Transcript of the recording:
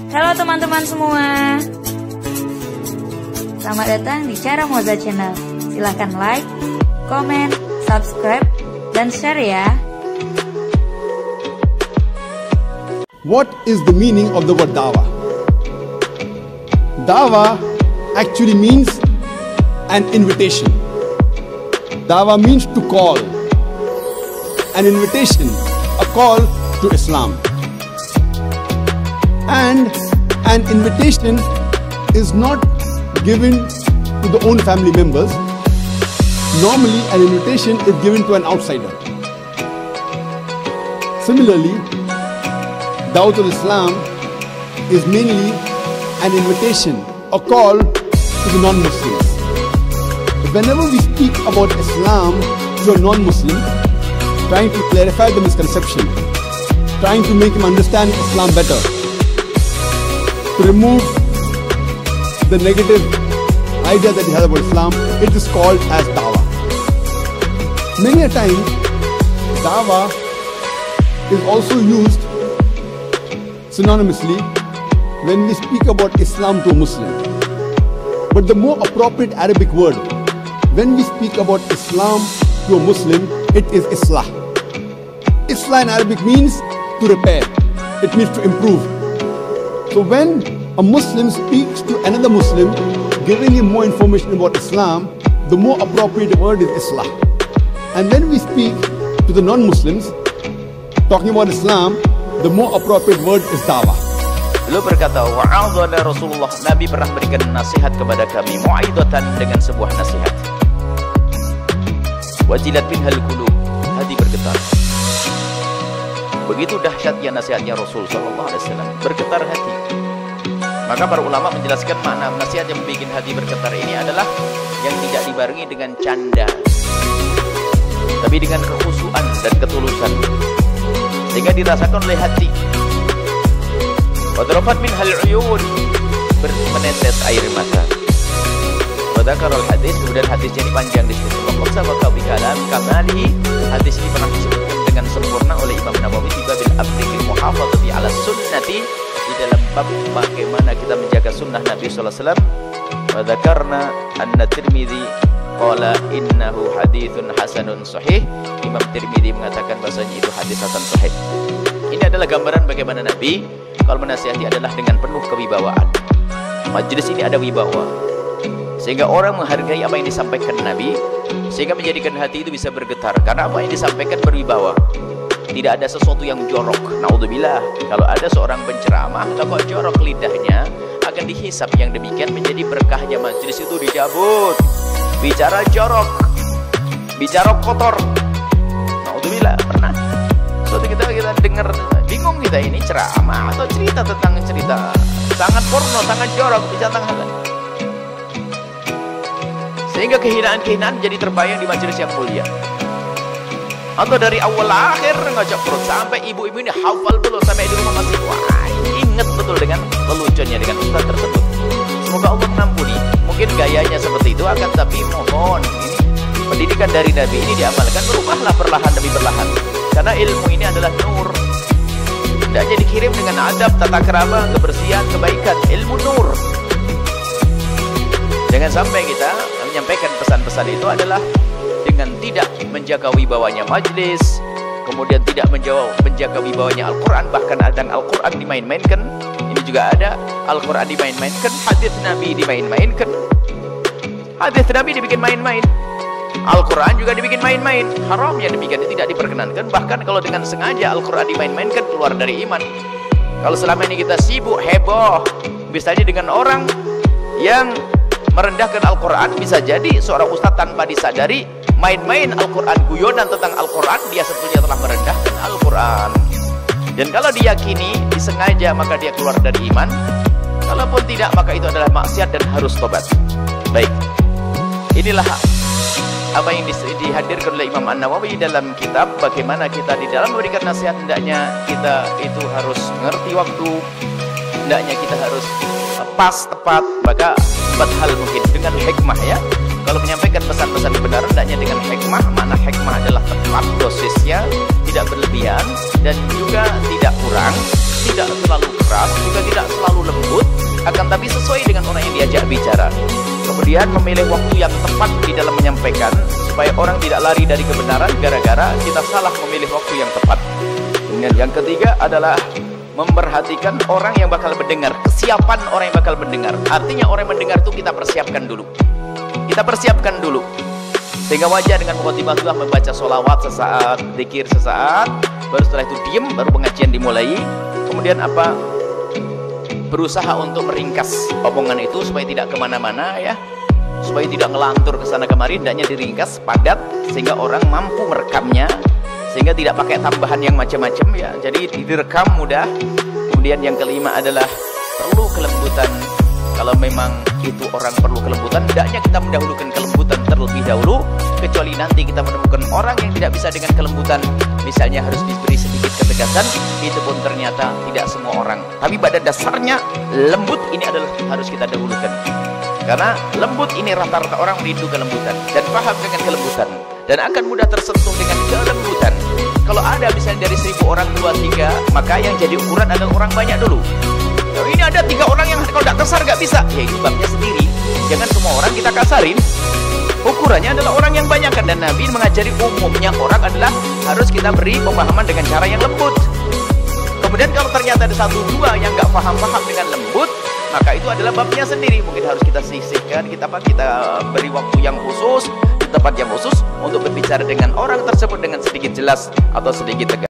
Halo teman-teman semua, selamat datang di Cara Moza Channel. Silahkan like, comment, subscribe, dan share ya. What is the meaning of the word dawah? Dawah actually means an invitation. Dawah means to call. An invitation, a call to Islam. And an invitation is not given to the own family members. Normally, an invitation is given to an outsider. Similarly, Dawah al-Islam is mainly an invitation, a call to the non-Muslims. Whenever we speak about Islam to a non-Muslim, trying to clarify the misconception, trying to make him understand Islam better, to remove the negative idea that he has about Islam, it is called as dawah. Many a time, dawah is also used synonymously when we speak about Islam to a Muslim. But the more appropriate Arabic word when we speak about Islam to a Muslim, it is Islah. Islah in Arabic means to repair. It means to improve. So when a Muslim speaks to another Muslim, giving him more information about Islam, the more appropriate word is Islah. And when we speak to the non-Muslims, talking about Islam, the more appropriate word is dawah. Beliau berkata, wa'adhana Rasulullah, Nabi pernah berikan nasihat kepada kami, mu'aidatan, dengan sebuah nasihat. Wajilat minhal qulub, hati bergetar. Begitu dahsyatnya nasihatnya Rasul SAW, bergetar hati. Maka para ulama menjelaskan makna nasihat yang membuat hati bergetar ini adalah yang tidak dibarengi dengan canda, tapi dengan kekhusyuan dan ketulusan, sehingga dirasakan oleh hati. Wadrafat minhal uyun, menetes air mata. Wadakar al-hadis, kemudian hadisnya ini panjang di sini. Waqad sabaqa bi kalam kamalihi, hadis ini pernah disebutkan dengan sempurna oleh Imam Nawawi di babil amri bil muhafadzati ala sunnati, di dalam bab bagaimana kita menjaga sunnah Nabi sallallahu alaihi wasallam. Wa dzakarna anna Tirmidzi qala innahu haditsun hasanun sahih. Imam Tirmidzi mengatakan bahasanya itu hadis hasan sahih. Ini adalah gambaran bagaimana Nabi kalau menasihati adalah dengan penuh kewibawaan. Majelis ini ada wibawa, sehingga orang menghargai apa yang disampaikan Nabi, sehingga menjadikan hati itu bisa bergetar karena apa yang disampaikan berwibawa. Tidak ada sesuatu yang jorok. Naudzubillah, kalau ada seorang penceramah kalau jorok lidahnya, akan dihisap. Yang demikian menjadi berkahnya majelis itu dicabut. Bicara jorok, bicara kotor, naudzubillah. Pernah suatu kita dengar, bingung kita, ini ceramah atau cerita tentang cerita sangat porno, sangat jorok, bicara tentang hal, sehingga kehinaan-kehinaan jadi terbayang di majelis yang mulia. Atau dari awal akhir ngajak perut sampai ibu-ibu ini hafal betul, sampai di rumah masih wah, ingat betul dengan leluconnya dengan ustaz tersebut. Semoga Allah mengampuni. Mungkin gayanya seperti itu, akan tapi mohon ini pendidikan dari Nabi ini diamalkan, berubahlah perlahan demi perlahan. Karena ilmu ini adalah nur. Tidak jadi dikirim dengan adab, tata krama, kebersihan, kebaikan. Ilmu nur. Jangan sampai kita menyampaikan pesan-pesan itu adalah dengan tidak menjaga wibawanya majlis, kemudian tidak menjaga wibawanya Al-Quran, bahkan adhan Al-Quran dimain-mainkan. Ini juga ada, Al-Quran dimain-mainkan, hadis Nabi dimain-mainkan, hadis Nabi dibikin main-main, Al-Quran juga dibikin main-main. Haramnya demikian, tidak diperkenankan. Bahkan kalau dengan sengaja Al-Quran dimain-mainkan, keluar dari iman. Kalau selama ini kita sibuk heboh misalnya dengan orang yang merendahkan Al-Quran, bisa jadi seorang ustaz tanpa disadari main-main Al-Quran, guyonan tentang Al-Quran, dia sebetulnya telah merendahkan Al-Quran. Dan kalau diyakini, disengaja, maka dia keluar dari iman. Kalaupun tidak, maka itu adalah maksiat dan harus tobat. Baik, inilah apa yang dihadirkan oleh Imam An-Nawawi dalam kitab bagaimana kita di dalam memberikan nasihat. Hendaknya kita itu harus mengerti waktu, hendaknya kita harus pas, tepat. Maka 4 hal mungkin dengan hikmah ya. Kalau menyampaikan pesan-pesan kebenaran hendaknya dengan hikmah. Mana hikmah adalah tepat dosisnya, tidak berlebihan, dan juga tidak kurang, tidak terlalu keras, juga tidak selalu lembut, akan tapi sesuai dengan orang yang diajak bicara. Kemudian memilih waktu yang tepat di dalam menyampaikan, supaya orang tidak lari dari kebenaran gara-gara kita salah memilih waktu yang tepat. Kemudian yang ketiga adalah memperhatikan orang yang bakal mendengar, kesiapan orang yang bakal mendengar. Artinya orang yang mendengar itu kita persiapkan dulu. Kita persiapkan dulu. Sehingga wajar dengan mukhatimah membaca sholawat sesaat, zikir sesaat, baru setelah itu diam, baru pengajian dimulai. Kemudian apa? Berusaha untuk meringkas omongan itu supaya tidak kemana-mana ya, supaya tidak ngelantur ke sana kemari, hendaknya diringkas, padat, sehingga orang mampu merekamnya, sehingga tidak pakai tambahan yang macam-macam ya. Jadi direkam mudah. Kemudian yang kelima adalah perlu kelembutan. Kalau memang itu orang perlu kelembutan, hendaknya kita mendahulukan kelembutan terlebih dahulu, kecuali nanti kita menemukan orang yang tidak bisa dengan kelembutan, misalnya harus diberi sedikit ketegasan, itu pun ternyata tidak semua orang. Tapi pada dasarnya lembut ini adalah harus kita dahulukan, karena lembut ini rata-rata orang rindu kelembutan dan paham dengan kelembutan, dan akan mudah tersentuh dengan kelembutan. Kalau ada misalnya dari 1000 orang 2, 3, maka yang jadi ukuran adalah orang banyak dulu. Ini ada 3 orang yang kalau tidak kasar nggak bisa, ya itu babnya sendiri. Jangan semua orang kita kasarin. Ukurannya adalah orang yang banyak, dan Nabi mengajari umumnya orang adalah harus kita beri pemahaman dengan cara yang lembut. Kemudian kalau ternyata ada 1-2 yang nggak paham-paham dengan lembut, maka itu adalah babnya sendiri. Mungkin harus kita sisihkan, kita beri waktu yang khusus, di tempat yang khusus untuk berbicara dengan orang tersebut dengan sedikit jelas atau sedikit tegas.